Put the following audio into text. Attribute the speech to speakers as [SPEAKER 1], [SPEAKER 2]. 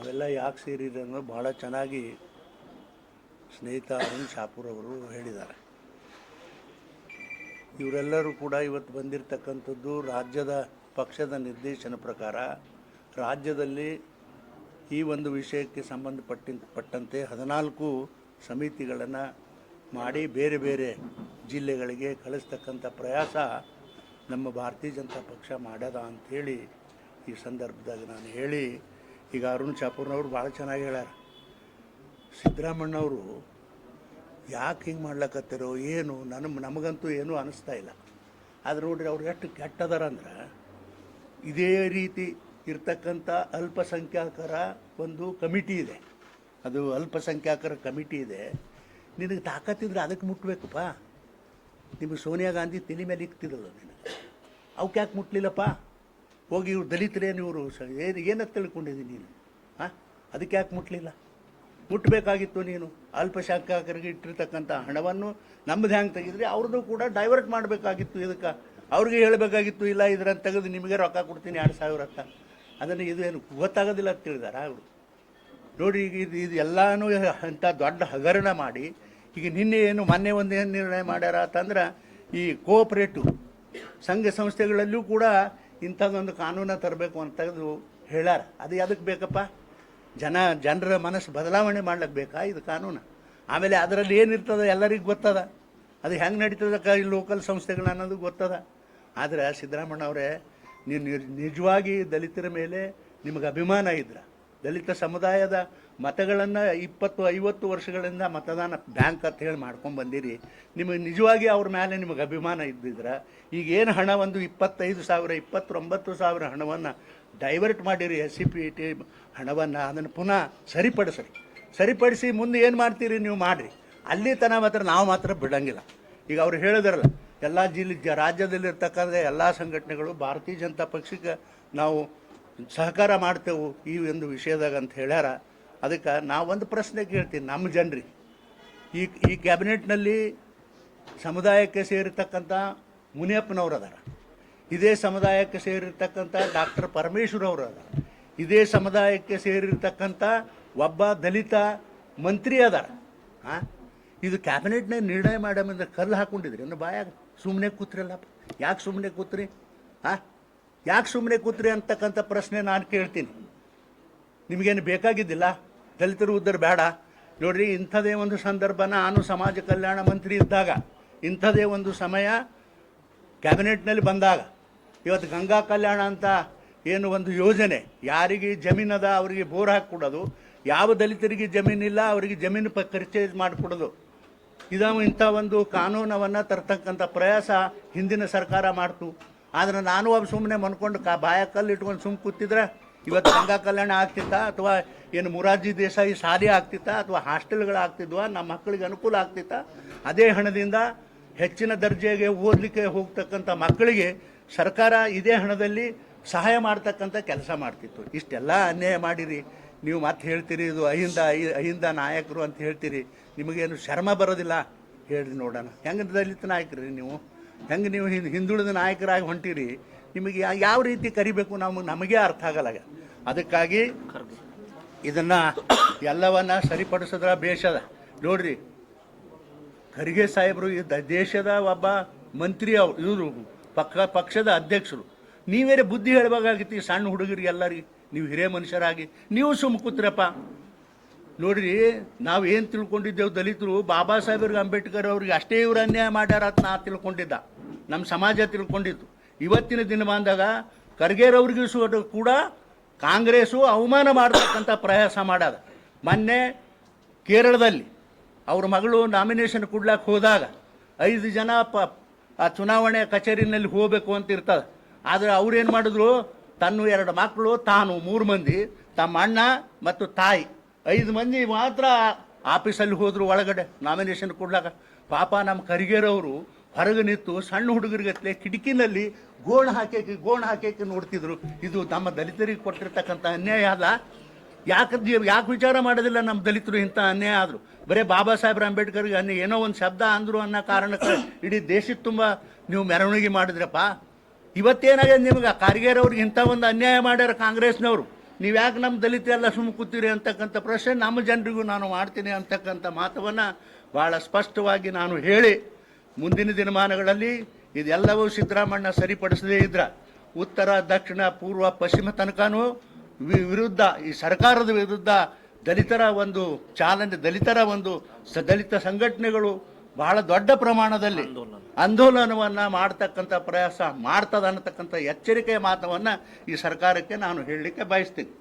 [SPEAKER 1] ನಾವೆಲ್ಲ ಯಾಕೆ ಸೇರಿದೆ ಅನ್ನೋ ಭಾಳ ಚೆನ್ನಾಗಿ ಸ್ನೇಹಿತ ಅರುಣ್ ಶಾಪೂರ್ ಅವರು ಹೇಳಿದ್ದಾರೆ. ಇವರೆಲ್ಲರೂ ಕೂಡ ಇವತ್ತು ಬಂದಿರತಕ್ಕಂಥದ್ದು ರಾಜ್ಯದ ಪಕ್ಷದ ನಿರ್ದೇಶನ ಪ್ರಕಾರ ರಾಜ್ಯದಲ್ಲಿ ಈ ಒಂದು ವಿಷಯಕ್ಕೆ ಸಂಬಂಧಪಟ್ಟಂತೆ 14 ಸಮಿತಿಗಳನ್ನು ಮಾಡಿ ಬೇರೆ ಬೇರೆ ಜಿಲ್ಲೆಗಳಿಗೆ ಕಳಿಸ್ತಕ್ಕಂಥ ಪ್ರಯಾಸ ನಮ್ಮ ಭಾರತೀಯ ಜನತಾ ಪಕ್ಷ ಮಾಡ್ಯದ ಅಂಥೇಳಿ ಈ ಸಂದರ್ಭದಾಗ ನಾನು ಹೇಳಿ, ಈಗ ಅರುಣ್ ಶಾಪೂರ್ನವರು ಭಾಳ ಚೆನ್ನಾಗಿ ಹೇಳ್ಯಾರ. ಸಿದ್ದರಾಮಣ್ಣವರು ಯಾಕೆ ಹಿಂಗೆ ಮಾಡ್ಲಕತ್ತಿರೋ ಏನು ನಮಗಂತೂ ಏನೂ ಅನ್ನಿಸ್ತಾ ಇಲ್ಲ. ಆದರೆ ನೋಡ್ರಿ ಅವ್ರು ಎಷ್ಟು ಕೆಟ್ಟದಾರ ಅಂದ್ರೆ, ಇದೇ ರೀತಿ ಇರ್ತಕ್ಕಂಥ ಅಲ್ಪಸಂಖ್ಯಾತರ ಒಂದು ಕಮಿಟಿ ಇದೆ, ಅದು ಅಲ್ಪಸಂಖ್ಯಾತರ ಕಮಿಟಿ ಇದೆ. ನಿನಗೆ ತಾಕತ್ತಿದ್ರೆ ಅದಕ್ಕೆ ಮುಟ್ಬೇಕಪ್ಪ. ನಿಮಗೆ ಸೋನಿಯಾ ಗಾಂಧಿ ತಲೆ ಮೇಲೆ ಇಕ್ತಿರಲ್ಲ, ನಿನಗೆ ಅವಕ್ಕೆ ಯಾಕೆ ಮುಟ್ಲಿಲ್ಲಪ್ಪ? ಹೋಗಿ ಇವ್ರು ದಲಿತರೇನು ಇವರು ಏನಂತ ತಿಳ್ಕೊಂಡಿದ್ದೀನಿ ನೀನು? ಅದಕ್ಕೆ ಯಾಕೆ ಮುಟ್ಲಿಲ್ಲ? ಮುಟ್ಟಬೇಕಾಗಿತ್ತು ನೀನು. ಅಲ್ಪಸಂಖ್ಯಾತರಿಗೆ ಇಟ್ಟಿರ್ತಕ್ಕಂಥ ಹಣವನ್ನು ನಮ್ಮದು ಹೆಂಗೆ ತೆಗೆದ್ರಿ ಅವ್ರದ್ದು ಕೂಡ ಡೈವರ್ಟ್ ಮಾಡಬೇಕಾಗಿತ್ತು. ಇದಕ್ಕೆ ಅವ್ರಿಗೆ ಹೇಳಬೇಕಾಗಿತ್ತು, ಇಲ್ಲ ಇದ್ರಂತ ತೆಗೆದು ನಿಮಗೆ ರೊಕ್ಕ ಕೊಡ್ತೀನಿ 2,000 ಅಂತ. ಅದನ್ನು ಇದು ಏನು ಗೊತ್ತಾಗೋದಿಲ್ಲ ಅಂತ ತಿಳಿದಾರ ಅವರು? ನೋಡಿ, ಈಗ ಇದು ಎಲ್ಲನೂ ಅಂಥ ದೊಡ್ಡ ಹಗರಣ ಮಾಡಿ, ಈಗ ನಿನ್ನೆ ಮೊನ್ನೆ ಒಂದು ಏನು ನಿರ್ಣಯ ಮಾಡ್ಯಾರ ಅಂತಂದ್ರೆ, ಈ ಕೋಆಪ್ರೇಟಿವ್ ಸಂಘ ಸಂಸ್ಥೆಗಳಲ್ಲೂ ಕೂಡ ಇಂಥದ್ದೊಂದು ಕಾನೂನು ತರಬೇಕು ಅಂತ ತೆಗೆದು ಹೇಳ್ಯಾರ. ಅದು ಅದಕ್ಕೆ ಬೇಕಪ್ಪ? ಜನರ ಮನಸ್ಸು ಬದಲಾವಣೆ ಮಾಡ್ಲಿಕ್ಕೆ ಬೇಕಾ ಇದು ಕಾನೂನು? ಆಮೇಲೆ ಅದರಲ್ಲಿ ಏನಿರ್ತದೆ ಎಲ್ಲರಿಗೂ ಗೊತ್ತದ, ಅದು ಹೆಂಗೆ ನಡೀತದ ಈ ಲೋಕಲ್ ಸಂಸ್ಥೆಗಳು ಅನ್ನೋದು ಗೊತ್ತದ. ಆದರೆ ಸಿದ್ದರಾಮಣ್ಣ ಅವರೇ, ನೀವು ನಿಜವಾಗಿ ದಲಿತರ ಮೇಲೆ ನಿಮಗೆ ಅಭಿಮಾನ ಇದ್ರೆ, ದಲಿತ ಸಮುದಾಯದ ಮತಗಳನ್ನು 20-50 ವರ್ಷಗಳಿಂದ ಮತದಾನ ಬ್ಯಾಂಕ್ ಅಂತ ಹೇಳಿ ಮಾಡ್ಕೊಂಡು ಬಂದಿರಿ, ನಿಮಗೆ ನಿಜವಾಗಿ ಅವ್ರ ಮೇಲೆ ನಿಮಗೆ ಅಭಿಮಾನ ಇದ್ದಿದ್ರೆ ಈಗ ಏನು ಹಣ ಒಂದು 25,000 29,000 ಹಣವನ್ನು ಡೈವರ್ಟ್ ಮಾಡಿರಿ, SCPT ಹಣವನ್ನು, ಅದನ್ನು ಪುನಃ ಸರಿಪಡಿಸಿ ಮುಂದೆ ಏನು ಮಾಡ್ತೀರಿ ನೀವು ಮಾಡಿರಿ. ಅಲ್ಲಿ ಮಾತ್ರ ನಾವು ಮಾತ್ರ ಬಿಡೋಂಗಿಲ್ಲ. ಈಗ ಅವ್ರು ಹೇಳಿದ್ರಲ್ಲ, ಎಲ್ಲ ರಾಜ್ಯದಲ್ಲಿರ್ತಕ್ಕಂಥ ಎಲ್ಲ ಸಂಘಟನೆಗಳು ಭಾರತೀಯ ಜನತಾ ಪಕ್ಷಕ್ಕೆ ನಾವು ಸಹಕಾರ ಮಾಡ್ತೇವೆ ಈ ಒಂದು ವಿಷಯದಾಗ ಅಂತ ಹೇಳ್ಯಾರ. ಅದಕ್ಕೆ ನಾವೊಂದು ಪ್ರಶ್ನೆ ಕೇಳ್ತೀನಿ ನಮ್ಮ ಜನರಿಗೆ. ಈ ಕ್ಯಾಬಿನೆಟ್ನಲ್ಲಿ ಸಮುದಾಯಕ್ಕೆ ಸೇರಿರ್ತಕ್ಕಂಥ ಮುನಿಯಪ್ಪನವರು ಅದಾರ, ಇದೇ ಸಮುದಾಯಕ್ಕೆ ಸೇರಿರ್ತಕ್ಕಂಥ ಡಾಕ್ಟರ್ ಪರಮೇಶ್ವರ್ ಅವರು ಅದಾರ, ಇದೇ ಸಮುದಾಯಕ್ಕೆ ಸೇರಿರ್ತಕ್ಕಂಥ ಒಬ್ಬ ದಲಿತ ಮಂತ್ರಿ ಅದಾರ. ಇದು ಕ್ಯಾಬಿನೆಟ್ನಾಗ ನಿರ್ಣಯ ಮಾಡಂದ್ರೆ ಕಲ್ಲು ಹಾಕ್ಕೊಂಡಿದ್ರಿ ಅನ್ನೋ ಬಾಯಾಗ ಸುಮ್ಮನೆ ಕೂತ್ರಿಲ್ಲಪ್ಪ. ಯಾಕೆ ಸುಮ್ಮನೆ ಕೂತ್ರಿ? ಯಾಕೆ ಸುಮ್ಮನೆ ಕೂತ್ರಿ ಅಂತಕ್ಕಂಥ ಪ್ರಶ್ನೆ ನಾನು ಕೇಳ್ತೀನಿ. ನಿಮಗೇನು ಬೇಕಾಗಿದ್ದಿಲ್ಲ ದಲಿತರ ಉದ್ಧಾರ ಬೇಡ? ನೋಡಿರಿ, ಇಂಥದೇ ಒಂದು ಸಂದರ್ಭ ನಾನು ಸಮಾಜ ಕಲ್ಯಾಣ ಮಂತ್ರಿ ಇದ್ದಾಗ, ಇಂಥದೇ ಒಂದು ಸಮಯ ಕ್ಯಾಬಿನೆಟ್ನಲ್ಲಿ ಬಂದಾಗ, ಇವತ್ತು ಗಂಗಾ ಕಲ್ಯಾಣ ಅಂತ ಏನು ಒಂದು ಯೋಜನೆ, ಯಾರಿಗೆ ಜಮೀನದ ಅವರಿಗೆ ಬೋರ್ ಹಾಕಿಕೊಡೋದು, ಯಾವ ದಲಿತರಿಗೆ ಜಮೀನಿಲ್ಲ ಅವರಿಗೆ ಜಮೀನು ಪರ್ಚೇಸ್ ಮಾಡಿಕೊಡೋದು, ಇಂಥ ಒಂದು ಕಾನೂನವನ್ನು ತರ್ತಕ್ಕಂಥ ಪ್ರಯಾಸ ಹಿಂದಿನ ಸರ್ಕಾರ ಮಾಡ್ತು. ಆದರೆ ನಾನು ಒಬ್ಬ ಸುಮ್ಮನೆ ಮನ್ಕೊಂಡು ಬಾಯಕಲ್ಲಿ ಇಟ್ಕೊಂಡು ಸುಮ್ಮನೆ ಕೂತಿದ್ರೆ ಇವತ್ತು ಗಂಗಾ ಕಲ್ಯಾಣ ಆಗ್ತಿತ್ತಾ, ಅಥವಾ ಏನು ಮೊರಾರ್ಜಿ ದೇಸಾಯಿ ಶಾಲೆ ಆಗ್ತಿತ್ತಾ, ಅಥವಾ ಹಾಸ್ಟೆಲ್ಗಳಾಗ್ತಿದ್ವಾ, ನಮ್ಮ ಮಕ್ಕಳಿಗೆ ಅನುಕೂಲ ಆಗ್ತಿತ್ತಾ? ಅದೇ ಹಣದಿಂದ ಹೆಚ್ಚಿನ ದರ್ಜೆಗೆ ಓದಲಿಕ್ಕೆ ಹೋಗ್ತಕ್ಕಂಥ ಮಕ್ಕಳಿಗೆ ಸರ್ಕಾರ ಇದೇ ಹಣದಲ್ಲಿ ಸಹಾಯ ಮಾಡ್ತಕ್ಕಂಥ ಕೆಲಸ ಮಾಡ್ತಿತ್ತು. ಇಷ್ಟೆಲ್ಲ ಅನ್ಯಾಯ ಮಾಡಿರಿ ನೀವು. ಮತ್ತೆ ಹೇಳ್ತೀರಿ ಇದು ಅಹಿಂದ ನಾಯಕರು ಅಂತ ಹೇಳ್ತೀರಿ. ನಿಮಗೇನು ಶರ್ಮ ಬರೋದಿಲ್ಲ? ಹೇಳ್ರಿ ನೋಡೋಣ, ಹೆಂಗೆ ದಲಿತ ನಾಯಕರಿ ನೀವು? ಹೆಂಗೆ ನೀವು ಹಿಂದುಳಿದ ನಾಯಕರಾಗಿ ಹೊಂಟಿರಿ? ನಿಮಗೆ ಯಾವ ರೀತಿ ಕರಿಬೇಕು ನಮಗೆ ಅರ್ಥ ಆಗಲ್ಲ. ಅದಕ್ಕಾಗಿ ಇದನ್ನು ಎಲ್ಲವನ್ನ ಸರಿಪಡಿಸಿದ್ರೆ ಬೇಷದ. ನೋಡ್ರಿ, ಖರ್ಗೆ ಸಾಹೇಬರು ದೇಶದ ಒಬ್ಬ ಮಂತ್ರಿ, ಇವರು ಪಕ್ಷದ ಅಧ್ಯಕ್ಷರು. ನೀವೇರೆ ಬುದ್ಧಿ ಹೇಳಬೇಕಾಗಿತ್ತು ಈ ಸಣ್ಣ ಹುಡುಗರಿಗೆ ಎಲ್ಲರಿಗೆ. ನೀವು ಹಿರಿಯ ಮನುಷ್ಯರಾಗಿ ನೀವು ಸುಮ್ಮ ಕೂತ್ರಪ್ಪ. ನೋಡ್ರಿ, ನಾವು ಏನು ತಿಳ್ಕೊಂಡಿದ್ದೆವು, ದಲಿತರು ಬಾಬಾ ಸಾಹೇಬ್ ಅಂಬೇಡ್ಕರ್ ಅವ್ರಿಗೆ ಅಷ್ಟೇ ಇವರು ಅನ್ಯಾಯ ಮಾಡ್ಯಾರ ಅಂತ ನಾ ತಿಳ್ಕೊಂಡಿದ್ದ, ನಮ್ಮ ಸಮಾಜ ತಿಳ್ಕೊಂಡಿತ್ತು. ಇವತ್ತಿನ ದಿನಮಾನದಾಗ ಖರ್ಗೆರವ್ರಿಗೂ ಕೂಡ ಕಾಂಗ್ರೆಸ್ಸು ಅವಮಾನ ಮಾಡತಕ್ಕಂಥ ಪ್ರಯಾಸ ಮಾಡ್ಯದ. ಮೊನ್ನೆ ಕೇರಳದಲ್ಲಿ ಅವ್ರ ಮಗಳು ನಾಮಿನೇಷನ್ ಕೊಡ್ಲಾಕ್ಕೆ ಹೋದಾಗ 5 ಜನ ಆ ಚುನಾವಣೆ ಕಚೇರಿನಲ್ಲಿ ಹೋಗಬೇಕು ಅಂತ ಇರ್ತದೆ. ಆದರೆ ಅವ್ರೇನು ಮಾಡಿದ್ರು, ತನ್ನ 2 ಮಕ್ಕಳು, ತಾನು 3 ಮಂದಿ, ತಮ್ಮ ಅಣ್ಣ ಮತ್ತು ತಾಯಿ 5 ಮಂದಿ ಮಾತ್ರ ಆಫೀಸಲ್ಲಿ ಹೋದರು ಒಳಗಡೆ ನಾಮಿನೇಷನ್ ಕೊಡ್ಲಾಕ. ಪಾಪ ನಮ್ಮ ಖರ್ಗೆರವರು ಹೊರಗೆ ನಿಂತು ಸಣ್ಣ ಹುಡುಗರಿಗತ್ತಲೆ ಕಿಟಕಿನಲ್ಲಿ ಗೋಣು ಹಾಕಿ ನೋಡ್ತಿದ್ರು. ಇದು ನಮ್ಮ ದಲಿತರಿಗೆ ಕೊಟ್ಟಿರ್ತಕ್ಕಂಥ ಅನ್ಯಾಯ ಅಲ್ಲ? ಯಾಕೆ ವಿಚಾರ ಮಾಡೋದಿಲ್ಲ ನಮ್ಮ ದಲಿತರು ಇಂಥ ಅನ್ಯಾಯ ಆದರು? ಬರೀ ಬಾಬಾ ಸಾಹೇಬ್ರ ಅಂಬೇಡ್ಕರ್ಗೆ ಏನೋ ಒಂದು ಶಬ್ದ ಅಂದರು ಅನ್ನೋ ಕಾರಣಕ್ಕೆ ಇಡೀ ದೇಶದ ತುಂಬ ನೀವು ಮೆರವಣಿಗೆ ಮಾಡಿದ್ರಪ್ಪ. ಇವತ್ತೇನಾಗಿದೆ ನಿಮಗೆ? ಖರ್ಗೆರವ್ರಿಗೆ ಇಂಥ ಒಂದು ಅನ್ಯಾಯ ಮಾಡ್ಯಾರ ಕಾಂಗ್ರೆಸ್ನವರು. ನೀವು ಯಾಕೆ ನಮ್ಮ ದಲಿತರೆಲ್ಲ ಸುಮ್ಮ ಕೂತೀರಿ ಅಂತಕ್ಕಂಥ ಪ್ರಶ್ನೆ ನಮ್ಮ ಜನರಿಗೂ ನಾನು ಮಾಡ್ತೀನಿ ಅಂತಕ್ಕಂಥ ಮಾತವನ್ನು ಭಾಳ ಸ್ಪಷ್ಟವಾಗಿ ನಾನು ಹೇಳಿ, ಮುಂದಿನ ದಿನಮಾನಗಳಲ್ಲಿ ಇದೆಲ್ಲವೂ ಸಿದ್ದರಾಮಣ್ಣ ಸರಿಪಡಿಸದೇ ಇದ್ರೆ ಉತ್ತರ, ದಕ್ಷಿಣ, ಪೂರ್ವ, ಪಶ್ಚಿಮ ತನಕನೂ ವಿರುದ್ಧ, ಈ ಸರ್ಕಾರದ ವಿರುದ್ಧ ದಲಿತರ ಒಂದು ಚಾಲನೆ, ದಲಿತ ಸಂಘಟನೆಗಳು ಬಹಳ ದೊಡ್ಡ ಪ್ರಮಾಣದಲ್ಲಿ ಆಂದೋಲನವನ್ನು ಮಾಡ್ತಕ್ಕಂಥ ಪ್ರಯಾಸ ಮಾಡ್ತದ ಅನ್ನತಕ್ಕಂಥ ಎಚ್ಚರಿಕೆಯ ಮಾತವನ್ನು ಈ ಸರ್ಕಾರಕ್ಕೆ ನಾನು ಹೇಳಲಿಕ್ಕೆ ಬಯಸ್ತೀನಿ.